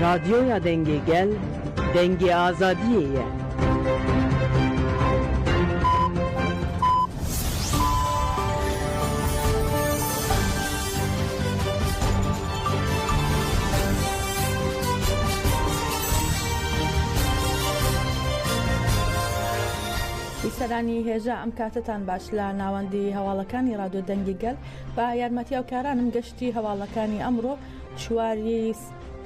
رادیویا دنگی گل دنگی آزادیه. سەرانی هێژە ئەم کاتتان باش لە ناوەندی هەواڵەکانی رادیۆ دەنگی گەل بە یارمەتی ئەوکارانم گەشتی هەواڵەکانی ئەمڕۆ 4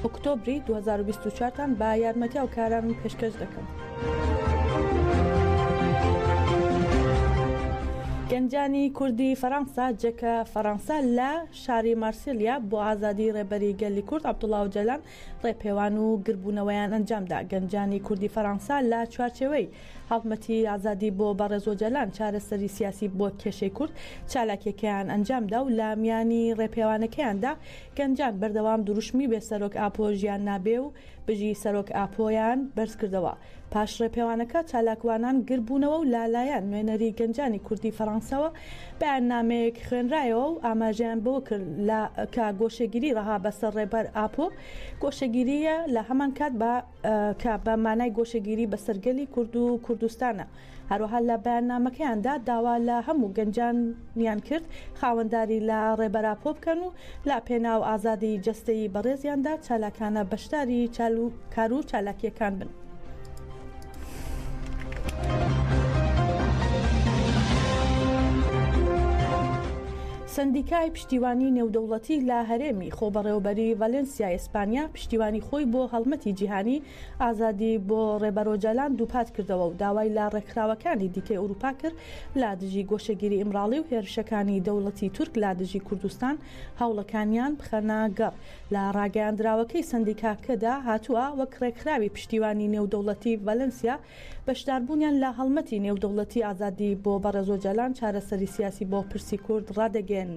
ئۆکتۆبری 2024تان بە یارمەتی ئەوکارانم پێشکەش دەکەم. گەنجانی کوردی فەرەنسا جەکە فەرەنسا لە شاری مارسیلیا بۆ ئازادی ڕێبەری گەلی کورد عەبدوڵڵا ئۆجەلان ڕێپێوان و گربوونەوەیان ئەنجامدا. گەنجانی کوردی فەرەنسا لە چوارچێوەی هەڵبمەتی ئازادی بۆ بەڕێز ئۆجەلان چارەسەری سیاسی بۆ کێشەی کورد چالاکیەکەیان ئەنجامدا و لە میانی ڕێپێوانەکەیاندا گەنجان بەردەوام دروشمی بێ سەرۆک ئاپۆ ژیان نابێ و بژی سەرۆک ئاپۆیان بەرز کردەوە. پاش ڕێپێوانەکە چالاکوانان گربوونەوە و لالایەن نوێنەری گەنجانی کوردی فەرەنساوە بەیاننامەیەک خوێنرایەوە و ئاماژیان بۆ کرد کە گۆشەگیری ڕەها بەسەر ڕێبەر ئاپۆ گۆشەگیریە لە هەمان کات کە بە مانای گۆشەگیری بەسەرگەلی کورد و کوردستانە. هەروەها لە بەیاننامەکەیاندا داوا لە هەموو گەنجانیان کرد خاوەنداری لە ڕێبەر ئاپۆ بکەن و لا پێناو ئازادی جەستەی بەڕێزیاندا چالاکانە بەشداری کار و چالاکیەکان بن. سندیکای پشتیوانی نێودەوڵەتی لە هەرێمی خۆبەڕێوەبەری ڤالێنسیا ئیسپانیا پشتیوانی خۆی بۆ هەڵمەتی جیهانی ئازادی بۆ ڕێبەر ئۆجەلان دووپات کردەوە و داوای لە ڕێکخراوەکانی دیکەی ئەوروپا کرد لا دژی گۆشەگیری ئیمراڵی و هێرشەکانی دەوڵەتی تورک لا دژی کوردستان هەوڵەکانیان بخەنە گەڕ. لە ڕاگەیاندراوەکەی سندیکاکەدا هاتووە وەک ڕێکخراوی پشتیوانی نێودەوڵەتی ڤالێنسیا بەشداربوونیان لە هەڵمەتی نێودەوڵەتی ئازادی بۆ بەڕێز ئۆجەلان چارەسەری سیاسی بۆ پرسی کورد ڕادەگەێن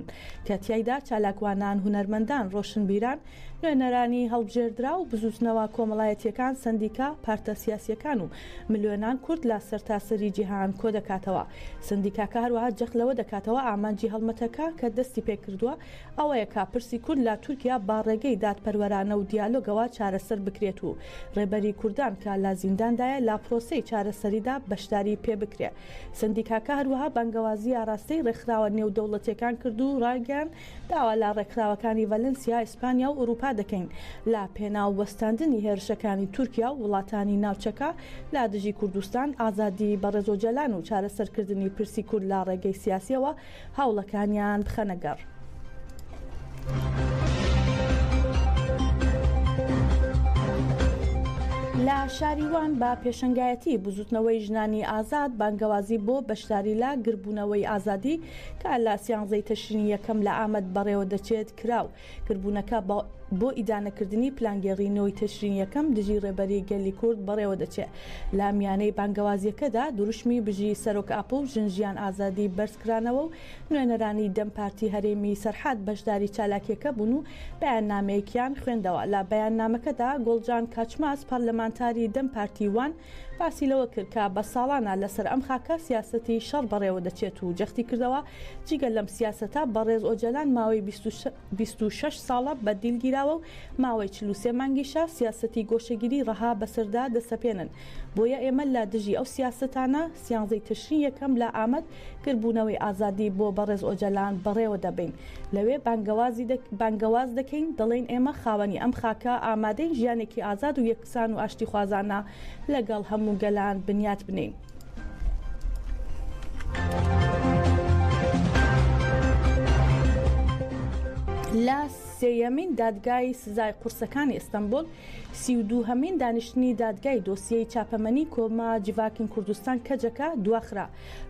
کە تیایدا چالاکوانان هونەرمەندان ڕۆشنبیران نوێنەرانی هەڵبژێردرا و بزوتنەوە کۆمەڵایەتیەکان سندیکا پارتە سیاسیەکان و ملیۆنان کورد لە سەرتاسەری جیهان کۆ دەکاتەوە. سندیکاکە هەروەها جەخلەوە دەکاتەوە ئامانجی هەڵمەتەکە کە دەستی پێکردووە ئەوەیە کا پرسی کورد لە تورکیا با ڕێگەی دادپەروەرانە و دیالۆگەوە چارەسەر بکرێت و ڕێبەری کوردان کە لە زینداندایە لا پرۆسەی چارەسەریدا بەشداری پێ بکرێت. سندیکاکە هەروەها بانگەوازی ئاراستەی ڕێکخراوە نێودەوڵەتیەکان کرد و ڕاگەیان داوا لە ڕێکخراوەکانی ڤالێنسیا ئیسپانیا و ئەوروپا دەکەین لە پێناو وەستاندنی هێرشەکانی تورکیا و وڵاتانی ناوچەکە لا دژی کوردستان ئازادی بەڕێز ئۆجەلان و چارەسەرکردنی پرسی کورد لە ڕێگەی سیاسیەوە هەوڵەکانیان بخەنە گەڕ. لە شاریوان بە پێشنگایەتی بزوتنەوەی ژنانی ئازاد بانگەوازی بۆ بەشداری لە گربوونەوەی ئازادی کە لە سیانزەی تەشرینی یەکەم لە ئامەد بەڕێوە دەچێت کراو. گربوونەکە بۆ ئیدانەکردنی پلانگەڕینەوەی تەشرین یەکەم دژی ڕێبەری گەلی کورد بەڕێوە دەچێت. لە میانەی بانگەوازیەکەدا دروشمی بژی سەرۆک ئاپۆ و ژنجیان ئازادی بەرزکرانەوە و نوێنەرانی دەمپارتی هەرێمی سەرحاد بەشداری چالاکیەکە بوون و بەیاننامەیەکیان خوێندەوە. لە بەیاننامەکەدا گۆڵجان کاچماس پەرلەمانتاری دەمپارتی وان باسی لەوە کرد کە بە ساڵانە لەسەر ئەم خاکە سیاسەتی شەڕ بەڕێوە دەچێت و جەختی کردەوە جگە لەم سیاسەتە بەڕێز ئۆجەلان ماوەی 26 ساڵە بەدیلگیراوە و ماوەی 43 مانگیشە سیاسەتی گۆشەگیری ڕەها بەسەردا دەسەپێنن. بۆیە ئێمە لە دژی ئەو سیاسەتانە سیانزەی تشرین یەکەم لە ئامەد کردبوونەوەی ئازادی بۆ بەڕێز ئۆجەلان بەڕێوە دەبین. لەوێ بانگەواز دەکەین دەڵێن ئێمە خاوەنی ئەم خاکە ئامادەین ژیانێکی ئازاد و یەکسان و ئاشتی خوازانە لەگەڵ هەموو گەلان بنیات بنین. لە سێیەمین دادگای سزای قورسەکانی ئیستەنبول 32هەمین دانیشتنی دادگای دۆسیەی چاپەمەنی کۆما جیڤاکین کوردستان کەجەکە دواخرا.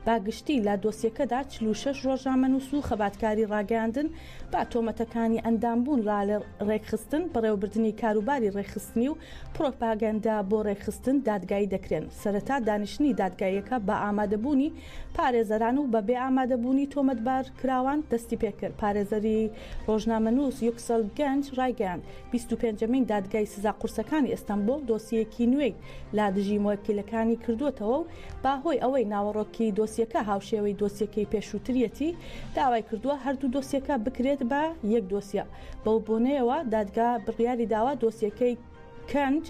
باگشتی لە دۆسیەکەدا 46 ڕۆژنامەنووس و خەباتکاری ڕاگەاندن با تۆمەتەکانی ئەندامبوون لا ڕێکخستن بەڕێوەبردننی کاروباری ڕێکخستنی و پرۆپاگەندا بۆ ڕێکخستن دادگایی دەکرێن. سەرەتا دانیشتنی دادگایەکە بە ئامادەبوونی پارێزەران و بەبێ ئامادەبوونی تۆمەتبار کراوان دەستی پێکرد. پارێزەری ڕۆژنامەنووس یوکسەل گەنج ڕایگەیاند 25مین دادگای سزا قورسەکانی ئیستەنبول دۆسیەکی نوێی لا دژی موەکیلەکانی کردوتەوە و باهۆی ئەوەی ناوەڕۆکی دۆسیەکە هاوشێوەی دۆسیەکەی پێشووتریەتی داوای کردووە هەردوو دۆسیەکە بکرێت بە یەک دۆسیە. بەو بۆنەیەوە دادگا بڕیاری داوا دۆسیەکەی کەنج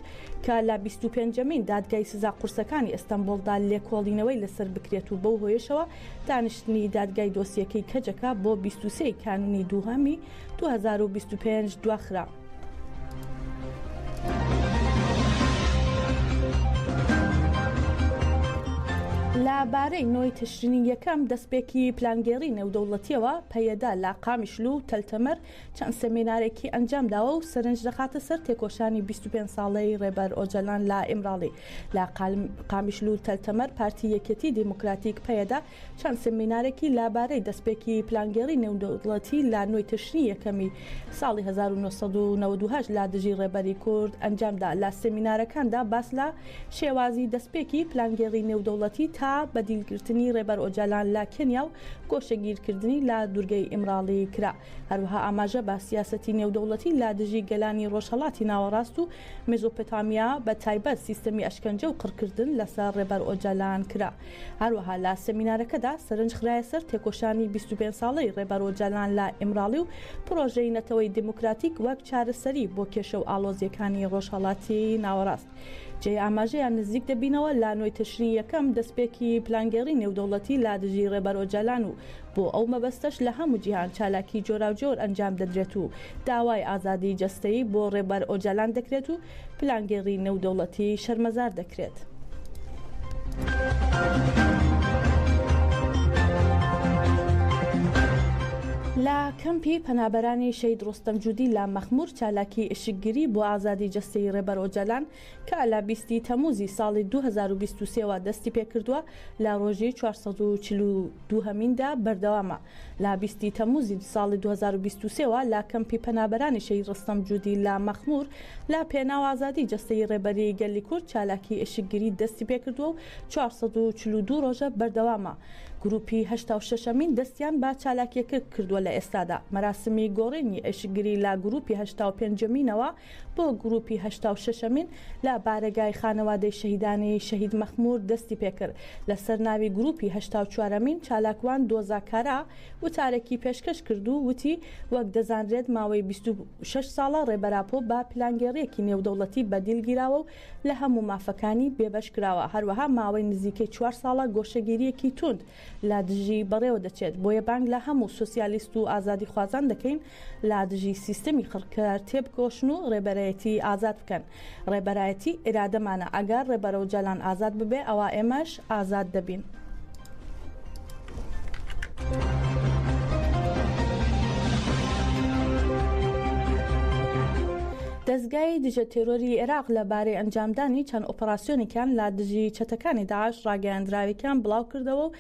کە لە 25مین دادگای سزا قورسەکانی ئەستەمبۆڵدا لێکۆڵینەوەی لەسەر بکرێت و بەو هۆیشەوە دانیشتنی دادگای دۆسیەکەی کەجەکە بۆ 23 کانونی دووهەمی 2025 دواخرا. لەبارەی نۆی تشرینی یەکەم دەستپێکی پلانگێڕی نێودەوڵەتیەوە پەیەدا لە قامیشلو و تەلتەمەر چەند سەمینارێکی ئەنجام داوە و سەرنج دەخاتە سەر تێکۆشانی 25 ساڵەی ڕێبەر ئۆجەلان لە ئیمراڵی. لە قامیشلو و تەلتەمەر پارتی یەکێتی دیموکراتیک پەیەدا چەند سەمینارێکی لەبارەی دەستپێکی پلانگێڕی نێودەوڵەتی لە نۆی تشرینی یەکەمی ساڵی 1992 لە دژی ڕێبەری کورد ئەنجامدا. لە سەمینارەکاندا باس لە شێوازی دەستپێکی پلانگێڕی نێودەوڵەتی تا بەدیلگرتنی ڕێبەر ئۆجەلان لە کێنیا و گۆشەگیرکردنی لە دوورگەی ئیمراڵی کرا. هەروەها ئاماژە بە سیاسەتی نێودەوڵەتی لە دژی گەلانی ڕۆژهەڵاتی ناوەڕاست و مێزۆپۆتامیا بە تایبەت سیستەمی ئەشکەنجە و قڕکردن لەسەر ڕێبەر ئۆجەلان کرا. هەروەها لە سەمینارەکەدا سەرنج خرایە سەر تێکۆشانی 25 ساڵەی ڕێبەر ئۆجەلان لە ئیمراڵی و پرۆژەی نەتەوەی دموکراتیک وەک چارەسەری بۆ کێشە و ئاڵۆزیەکانی ڕۆژهەڵاتی ناوەڕاست. جێ ئاماژەیان نزیک دەبینەوە لا نۆی تشرینی یەکەم دەستپێکی پلانگێڕی نێودەوڵەتی لا دژی ڕێبەر ئۆجەلان و بۆ ئەو مەبەستەش لە هەموو جیهان چالاکی جۆراوجۆر ئەنجام دەدرێت و داوای ئازادی جەستەیی بۆ ڕێبەر ئۆجەلان دەکرێت و پلانگێڕی نێودەوڵەتی شەرمەزار دەکرێت. لە کەمپی پەنابەرانی شەید ڕۆستەم جوودی لە مەخموور چالاکی ئشکگیری بۆ ئازادی جەستەیی ڕێبەر ئۆجەلان کە لە 20 تەموزی ساڵی 2023ەوە دەستی پێکردووە لە ڕۆژی 442میندا بەردەوامە. لە 20 تەموزی ساڵی 2023ەوە لە کەمپی پەنابەرانی شەید ڕۆستەم جوودی لە مەخموور لە پێناو ئازادی جەستەیی ڕێبەری گەلی کورد چالاکی ئشکگیری دەستی پێکردووە و 442 ڕۆژە بەردەوامە. گروپی 86مین دەستیان با چالاکیەکە کردووە لە ئێستادا. مەراسمی گۆڕینی ئەشکگیری لە گروپی 85مینەوە بۆ گروپی 86مین لە بارەگای خانەوادەی شەهیدانی شەهید مەخموور دەستی پێکرد. لەسەر ناوی گروپی 84مین چالاکوان دۆزاکارا وتارێکی پێشکەش کرد و وتی وەک دەزانرێت ماوەی 26 ساڵە ڕێبەراپۆ با پلانگێڕیەکی نێودەوڵەتی بەدیلگیراوە و لە هەموو مافەکانی بێبەش کراوە. هەروەها ماوەی نزیکەی 4 ساڵە گۆشەگیریەکی توند لا دژی بەڕێوە دەچێت. بۆیە بانگ لە هەموو سوسیالیست و ئازادی خوازان دەکەین لا دژی سیستەمی خڕکار تێبگۆشن و ڕێبەرایەتی ئازاد بکەن. ڕێبەرایەتی ئێرادەمانە ئەگەر ڕێبەر ئۆجەلان ئازاد ببێ ئەوە ئێمەش ئازاد دەبین. دەستگای دژە تێرۆری عێراق لەبارەی ئەنجامدانی چەند ئۆپەراسیۆنێکیان لا دژی چەتەکانی داعش ڕاگەیاندراوێکیان بڵاو کردەوە و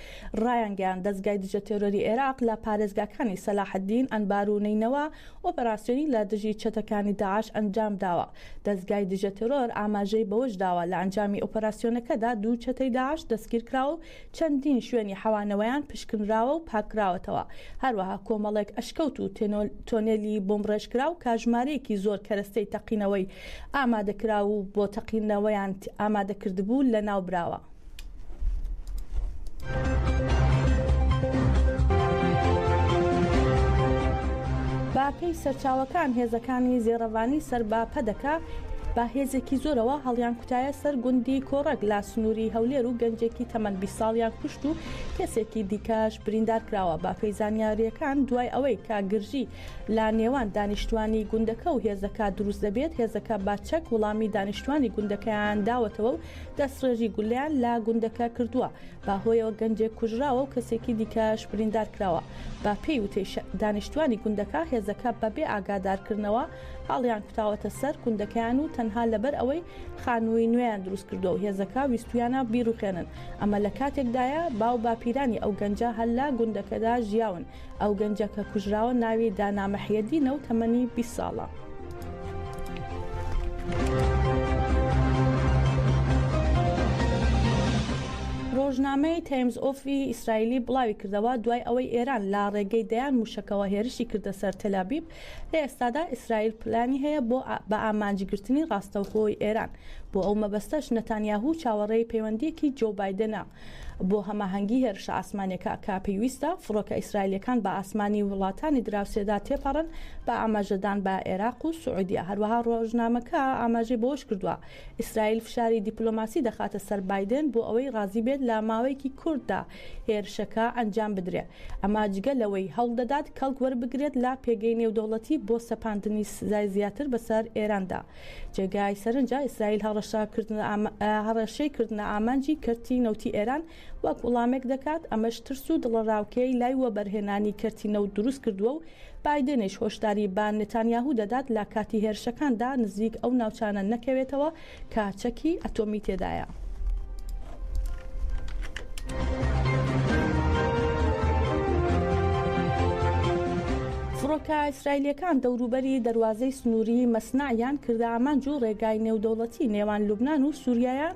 ڕایانگەیان. دەستگای دژە تێرۆری عێراق لە پارێزگاکانی سەلاحەدین ئەنبار و نینەوە ئۆپەراسیۆنی لە دژی چەتەکانی داعش ئەنجام داوە. دەستگای دژە تێرۆر ئاماژەی بەوەش داوە لە ئەنجامی ئۆپەراسیۆنەکەدا دوو چەتەی داعش دەستگیر کراوە و چەندین شوێنی حەوانەوەیان پشکنراوە و پاکراوەتەوە. هەروەها کۆمەڵێک ئەشکەوت و تۆنێلی بۆمڕێژکرا و کاژمارەیەکی زۆر کەرەستەی تەقینەوەی ئامادەکرا و بۆ تەقینەوەیان ئامادەکردبوو لە ناو براوە. باپەی سەرچاوەکان هێزەکانی زێڕەوانی سەر باپە دەکا با هێزێکی زۆرەوە هەڵیان کوتایە سەر گوندی کۆڕەک لا سنووری هەولێر و گەنجێکی تەمەەن 20 ساڵیان کوشت و کەسێکی دیکەش بریندار کراوە. باپەی زانیاریەکان دوای ئەوەی کاگرژی لا نێوان دانیشتوانی گوندەکە و هێزەکە دروست دەبێت هێزەکە باچەک وەڵامی دانیشتوانی گوندەکەیان داوەتەوە و دەستڕێژی گولیان لا گوندەکە کردووە. باهۆیەوە گەنجێک کوژراوە و کەسێکی دیکەش بریندار کراوە. باپەی وتەی دانیشتوانی گوندەکە هێزەکە بەبێ ئاگادارکردنەوە هەڵیان کوتاوەتە سەر گوندەکەیان و تەنها لەبەر ئەوەی خانووی نوێیان دروست کردو و هێزەکە ویستویانە بیرروخێنن. ئەمە لە کاتێکدایە باو باپیرانی ئەو گەنجە هەللا گوندەکەدا ژیاون. ئەو گەنجەکە کوژراوە ناوی دانامەحیەدینە و تەمەنی 20 ساڵە. ڕۆژنامەی تایمز ئۆفی ئیسرائیلی بڵاوی کردەوە دوای ئەوەی ئێران لا ڕێگەی دەیان موشکەوە هێرشی کردە سەر تەلابیب لە ئێستادا ئیسرائیل پلانی هەیە بۆ بە ئامانجیگرتنی ڕاستەوخۆی ئێران بۆ ئەو مەبەستەش نەتانیاهو چاوەڕێی پەیوەندیەکی جۆ بایدنە بۆ هەماهەنگی هێرشە ئاسمانێکە کە پێویستە فڕۆکە ئیسرائیلەکان بە ئاسمانی وڵاتانی دراوسێدا تێپەڕن بە ئاماژەدان بە عێراق و سعودیا. هەروەها ڕۆژنامەکە ئاماژەی بۆش کردووە ئیسرائیل فشاری دیپلۆماسی دەخاتە سەر بایدن بۆ ئەوەی ڕازی بێت لە ماوەیەکی کورتدا هێرشەکە ئەنجام بدرێ. ئەمە جگە لەوەی هەوڵدەدات کەڵک وەربگرێت لە پێگەی نێودەوڵەتی بۆ سەپاندنی سزای زیاتر بەسەر ئێراندا. جێگای سەرنجە ئیسرائیل هەڕەشەی کردنە ئامانجی کەرتی نەوتی ئێران وەک وڵامێک دەکات، ئەمەش ترس و دڵڕاوکەی لای وەبەرهێنانی کەرتی نەوت دروست کردووە و بایدنش هۆشداری بە نێتانیاهو دەدات لە کاتی هێرشەکاندا نزیک ئەو ناوچانە نەکەوێتەوە کە چەکی ئەتۆمی تێدایە. فڕۆکە ئیسرائیلەکان دەوروبەری دەواازەی سنووری مەسنعیان کردە ئامانج و ڕێگای نێودەوڵەتی نێوان لوبناان و سووریایان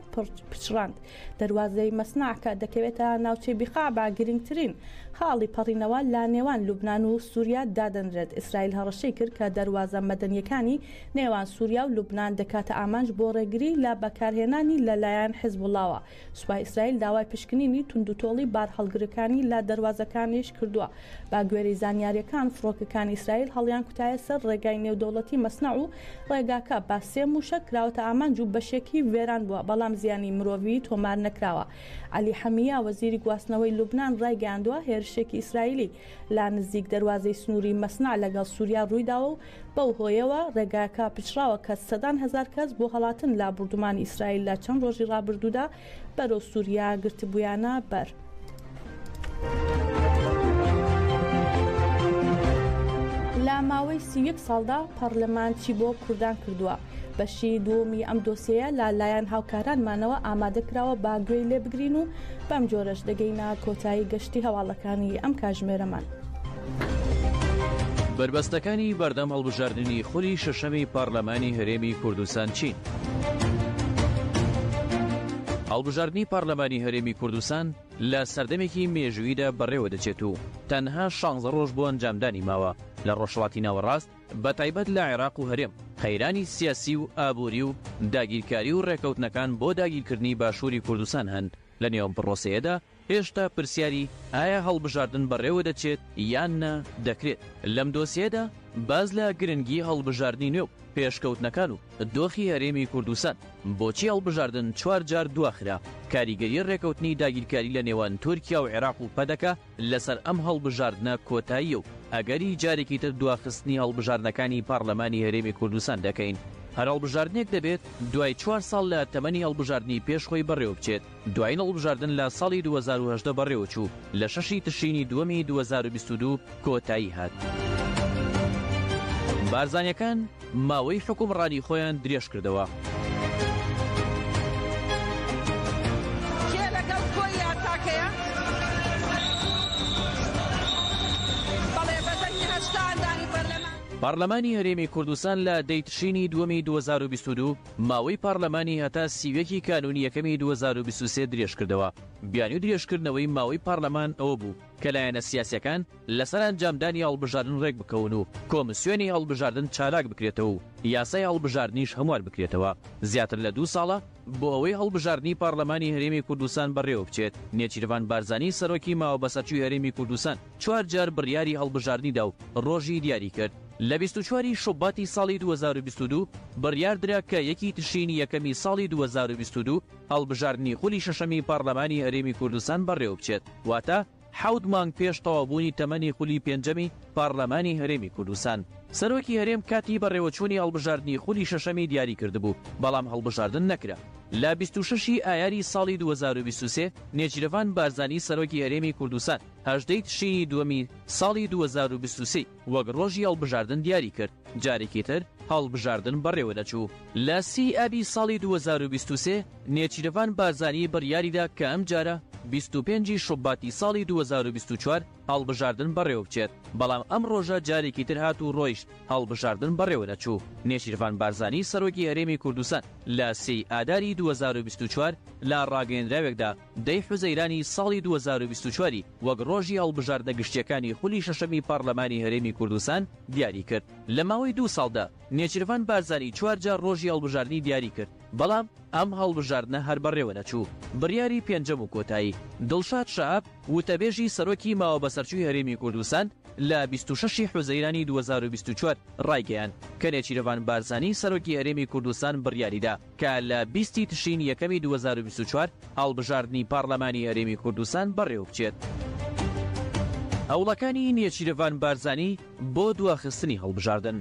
پچڕاند. دەواازەی مەسنعکە دەکەوێتە ناوچەی بیخا بە گرنگترین خاڵی پەڕینەوە لە نێوان لوبناان و سووریا دادەنرێت. ئیسرائیل هەڕەشەی کرد کە دەواازە مەدەنیەکانی نێوان سووریا و لوبناان دەکاتە ئامانج بۆ ڕێگری لە بەکارهێنانی لەلایەن حیزبوڵاوە. سوپای ئیسرائیل داوای پشکنینی توندوتۆڵی بار هەڵگرەکانی لە دەواازەکانیش کردووە. با گوێرەی زانیاریەکان فڕۆکەکانی ئیسرائیل هەڵیان کوتایە سەر ڕێگای نێودەوڵەتی مەسنع و ڕێگاکە با سێ موشە کراوەتە ئامانج و بەشێکی وێران بووە، بەڵام زیانی مرۆڤی تۆمار نەکراوە. علی حەمیە وەزیری گواستنەوەی لوبناان ڕایگەاندووە هێرشێکی ئیسرائیلی لا نزیک دەواازەی سنووری مەسنع لەگەڵ سووریا ڕوویداوە و بەو هۆیەوە ڕێگاکە پچراوە کە سەدان هزار کەس بۆ هەڵاتن لە بردومانی ئیسرائیل لە چەند ڕۆژی ڕابردوودا بەرەو سووریا گرتبوویانە بەر. لە ماوەی 31 ساڵدا پەرلەمانچی بۆ کوردان کردووە. بەشی دووەمی ئەم دۆسیەیە لەلایەن هاوکارانمانەوە ئامادەکراوە با گوێی لێ بگرین و بەم جۆرەش دەگەینە کۆتایی گەشتی هەواڵەکانی ئەم کاژمێرەمان. بربەستەکانی بەردەم هەڵبژاردننی خولی شەشەمی پارلەمانی هەرێمی کوردستان چین. هەڵبژاردننی پارلەمانی هەرێمی کوردستان لە سەردەمێکی مێژوویدا بەڕێوە دەچێت و تەنها 16 ڕۆژ بۆ ئەنجامدانی ماوە لە ڕۆژهەڵاتی ناوەڕاست بە تایبەت لە عێراق و هەرێم. خەیرانی سیاسی و ئابووری و داگیرکاری و ڕێکەوتنەکان بۆ داگیرکردنی باشووری کوردستان هەن. لە نێوان پرۆسەیەدا هێشتا پرسیاری ئایا هەڵبژاردن بەڕێوە دەچێت یان نە دەکرێت. لەم دۆسیەدا باز لە گرنگی هەڵبژاردننی نوێ پێشکەوتنەکان و دۆخی هەرێمی کوردستان بۆچی هەڵبژاردن 4 جار دواخرا. کاریگەری ڕێکەوتنی داگیرکاری لە نێوان تورکیا و عێراق و پەدەکە لەسەر ئەم هەڵبژاردنە کۆتاییە و ئەگەری جارێکی تر دواخستنی هەڵبژاردنەکانی پارلەمانی هەرێمی کوردستان دەکەین. هەر هەڵبژاردنێک دەبێت دوای 4 ساڵ لە تەمەنی هەڵبژاردننی پێشخۆی بەڕێوە بچێت. دوایین هەڵبژاردن لە ساڵی 2018 بەڕێوە چوو لە 6 تشرینی دووەمی 2022 کۆتایی هات. بارزانیەکان ماوەی حکومڕانی خۆیان درێژ کردەوە. پارلەمانی هەرێمی کوردستان لە دەیتشینی دووەمی 2022 ماوەی پارلەمانی هەتا سیوێکی کانونی یەکەمی 2023 درێژ کردەوە. بیانی و درێژکردنەوەی ماوەی پارلەمان ئەوە بوو کە لایەنە سیاسیەکان لەسەر ئەنجامدانی هەڵبژاردن ڕێک بکەون و کۆمسیۆنی هەڵبژاردن چالاک بکرێتەوە و یاسای هەڵبژاردنیش هەموار بکرێتەوە. زیاتر لە 2 ساڵە بۆ ئەوەی هەڵبژاردنی پارلەمانی هەرێمی کوردستان بەڕێوە بچێت نێچیروان بارزانی سەرۆکی ماوە بەسەرچووی هەرێمی کوردستان 4 جار بڕیاری هەڵبژاردنیدا و ڕۆژی دیاری کرد. لە 24 شوباتی ساڵی 2022 بڕیاردرا کە یەکی تشرینی یەکەمی ساڵی 2022 هەڵبژاردننی خولی شەشەمی پارلەمانی هەرێمی کوردستان بەڕێوە بچێت، واتە 7 مانگ پێش تەوابوونی تەمەنی خولی پێنجەمی پارلەمانی هەرێمی کوردستان. سەرۆکی هەرێم کاتی بەڕێوەچوونی هەڵبژاردننی خولی شەشەمی دیاری کردبوو، بەڵام هەڵبژاردن نەکرا. لە 26 ئایاری ساڵی 2023 نێچیرەوان بارزانی سەرۆکی هەرێمی کوردستان 18 تشرینی دووەمی ساڵی 2023 وەک ڕۆژی هەڵبژاردن دیاری کرد. جارێکی تر هەڵبژاردن بەڕێوە دەچوو. لە 30 ئابی ساڵی 2023 نێچیرەوان بارزانی بڕیاریدا کە ئەم جارە 25 شوباتی ساڵی 2024 هەڵبژاردن بەڕێوە بچێت بەڵام ئەم ڕۆژە جارێکی تر هات و ڕۆیشت هەڵبژاردن بەڕێوە نەچوو. نێچیروان بارزانی سەرۆکی هەرێمی کوردستان لە 3 ئاداری 2024 لە ڕاگەیەندراوێکدا 10 حوزەیرانی ساڵی 2024 وەک ڕۆژی هەڵبژاردنە گشتیەکانی خولی شەشەمی پارلەمانی هەرێمی کوردستان دیاری کرد. لە ماوەی 2 ساڵدا نێچیروان بارزانی 4 جار ڕۆژی هەڵبژاردننی دیاری کرد بەڵام ئەم هەڵبژاردنە هەر بەڕێوە نەچوو. بڕیاری پێنجەم و کۆتایی دڵشاد شەهاب وتەبێژی سەرۆکی ماوە بەسەرچووی هەرێمی کوردستان لە 26 حوزەیرانی 2024 ڕایگەیاند کە نێچیروان بارزانی سەرۆکی هەرێمی کوردستان بڕیاریدا کە لە 20 تشرین یەکەمی 2024 هەڵبژاردننی پارلەمانی هەرێمی کوردستان بەڕێوە بچێت. هەوڵەکانی نێچیروان بارزانی بۆ دواخستنی هەڵبژاردن.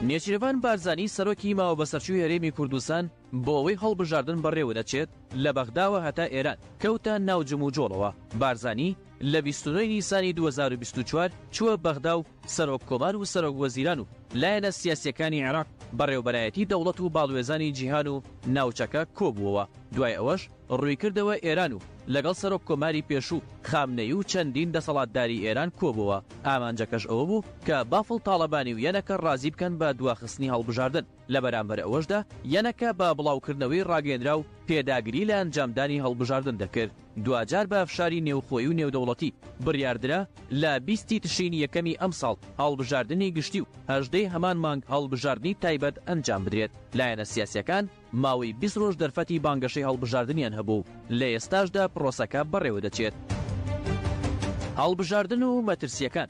نێچیروان بارزانی سەرۆکی ماوە بەسەرچووی هەرێمی کوردستان بۆ ئەوەی هەڵبژاردن بەڕێوە دەچێت لە بەغداوە هەتا ئێران کەوتە ناو جموجۆڵەوە. بارزانی لە 29 نیسانی 2024 چووە بەغدا و سەرۆک کۆمار و سەرۆک وەزیران و لایەنە سیاسیەکانی عێراق بەڕێوەبەرایەتی دەوڵەت و باڵوێزانی جیهان و ناوچەکە کۆبووەوە. دوای ئەوەش ڕوویکردەوە ئێران و لەگەڵ سەرۆک کۆماری پێشوو خامنەی و چەندین دەسەڵاتداری ئێران کۆبووە. ئامانجەکەش ئەوە بوو کە بافڵ تاڵەبانی و یەنەکە ڕازی بکەن بە دواخستنی هەڵبژاردن. لە بەرامبەر ئەوەشدا یەنەکە بە بڵاوکردنەوەی ڕاگەیەنرا و پێداگری لە ئەنجامدانی هەڵبژاردن دەکرد. دوجار بە ئەفشاری نێوخۆی و نێودەوڵەتی بڕیاردرا لە 20 تشرین یەکەمی ئەم ساڵ هەڵبژاردننی گشتی و 18 هەمان مانگ هەڵبژاردننی تایبەت ئەنجام بدرێت. لایەنە سیاسیەکان ماوەی 20 ڕۆژ دەرفەتی بانگەشەی هەڵبژاردنیان هەبوو. لە ئێستاشدا پرۆسەکە بەڕێوە دەچێت. هەڵبژاردن و مەترسیەکان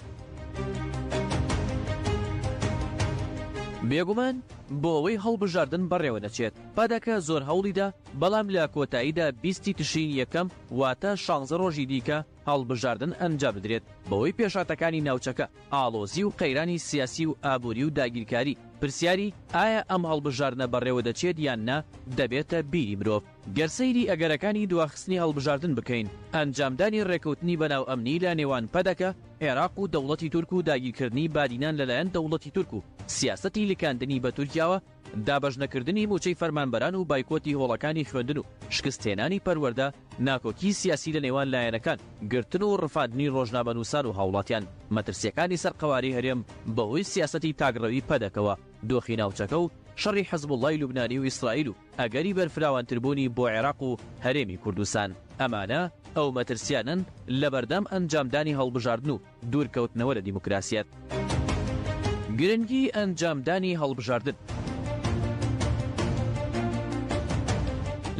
بێگومان بۆ ئەوەی هەڵبژاردن بەڕێوە دەچێت پادەکە زۆر هەوڵیدا بەڵام لە کۆتاییدا 20 تشرین یەکەم واتە 16 ڕۆژی دیکە هەڵبژاردن ئەنجام بدرێت بەوەی پێشاتەکانی ناوچەکە ئاڵۆزی و قەیرانی سیاسی و ئابووری و داگیرکاری پرسیاری ئایا ئەم هەڵبژاردنە بەڕێوە دەچێت یان نا دەبێتە بیری مرۆڤ. گەرسەیری ئەگەرەکانی دواخستنی هەڵبژاردن بکەین. ئەنجامدانی ڕێکەوتنی بەناو ئەمنی لە نێوان پەدەکە عێراق و دەوڵەتی تورک و داگیرکردنی بادینان لەلایەن دەوڵەتی تورک و سیاسەتی لکاندنی بە تورکیاوە دابەژنەکردنی موچەی فەرمانبەران و بایکۆتی هۆڵەکانی خوێندن و شکستێنانی پەروەردە ناکۆکی سیاسی لە نێوان لایەنەکان گرتن و ڕفاندنی ڕۆژنامەنووسان و هاوڵاتیان مەترسیەکانی سەرقەواری هەرێم بەهۆی سیاسەتی تاگڕەوی پەدەکەوە دۆخی ناوچەکە و شەڕی حەزبوڵڵای لوبنانی و ئیسرائیل و ئەگەری بەرفراوانتربوونی بۆ عێراق و هەرێمی کوردستان. ئەمانە ئەو مەترسیانن لە بەردەم ئەنجامدانی هەڵبژاردن و دوورکەوتنەوە لە دیموکراسیەت. گرنگی ئەنجامدانی هەڵبژاردن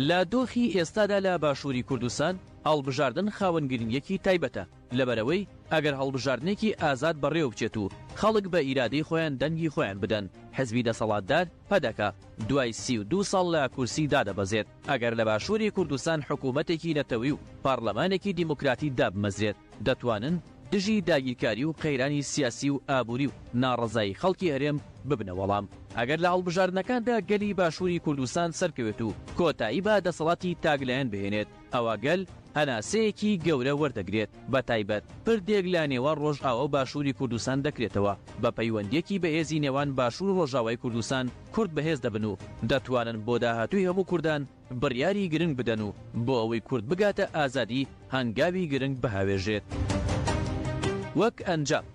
لە دۆخی ئێستادا لە باشووری کوردستان هەڵبژاردن خاوەنگرنگیەکی تایبەتە لەبەرەوەی ئەگەر هەڵبژاردنێکی ئازاد بەڕێوە بچێت و خەڵک بە ئیرادەی خۆیان دەنگی خۆیان بدەن حزبی دەسەڵاتدار پەدەکە دوای 32 ساڵ لە کورسی دادەبەزێت. ئەگەر لە باشووری کوردستان حکوومەتێکی نەتەوەی و پارلەمانێکی دیموکراتی دابمەزرێت دەتوانن دژی داگیرکاری و قەیرانی سیاسی و ئابووری و ناڕەزایی خەڵکی هەرێم ببنە وەڵام. ئەگەر لە هەڵبژاردنەکاندا گەلی باشووری کوردستان سەرکەوێت و کۆتایی بە دەسەڵاتی تاگلایەن بهێنێت ئەوە گەل هەناسەیەکی گەورە وەردەگرێت بە تایبەت پردێک لە نێوان ڕۆژئاوا و باشووری کوردستان دەکرێتەوە بە پەیوەندیەکی بەهێزی نێوان باشوور و ڕۆژاوای کوردستان کورد بەهێز دەبن و دەتوانن بۆ داهاتووی هەموو کوردان بڕیاری گرنگ بدەن و بۆ ئەوەی کورد بگاتە ئازادی هەنگاوی گرنگ بەهاوێژێت. وەک ئەنجام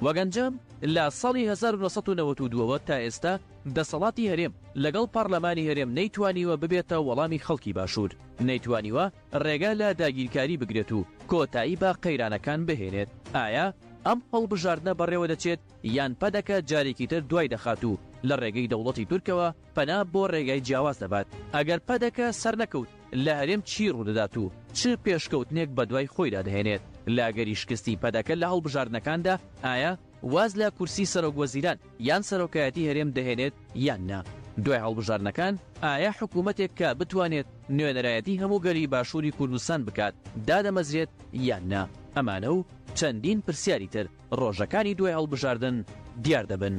وەگەنجام لە ساڵی 1992 تا ئێستا دەسەڵاتی هەرێم لەگەڵ پارلەمانی هەرێم نەیتوانیوە ببێتە وەڵامی خەڵکی باشوور نەیتوانیوە ڕێگا لە داگیرکاری بگرێت و کۆتایی بە قەیرانەکان بهێنێت. ئایا ئەم هەڵبژاردنە بەڕێوە دەچێت یان پەدەکە جارێکی تر دوای دەخات و لە ڕێگەی دەوڵەتی تورکەوە پەنا بۆ ڕێگای جیاواز دەبات؟ ئەگەر پەدەکە سەر نەکەوت لە هەرێم چی ڕوودەدات و چ پێشکەوتنێک بە دوای خۆیدا دەهێنێت؟ لاگەری شکستی پەدەکە لە هەڵبژاردنەکاندا ئایا واز لە کورسی سەرۆک وەزیران یان سەرۆکایەتی هەرێم دەهێنێت یان نا؟ دوای هەڵبژاردنەکان ئایا حکوومەتێک کە بتوانێت نوێنەرایەتی هەموو گەلی باشووری کوردستان بکات دادەمەزرێت یان نا؟ ئەمانە و چەندین پرسیاری تر ڕۆژەکانی دوای هەڵبژاردن دیار دەبن.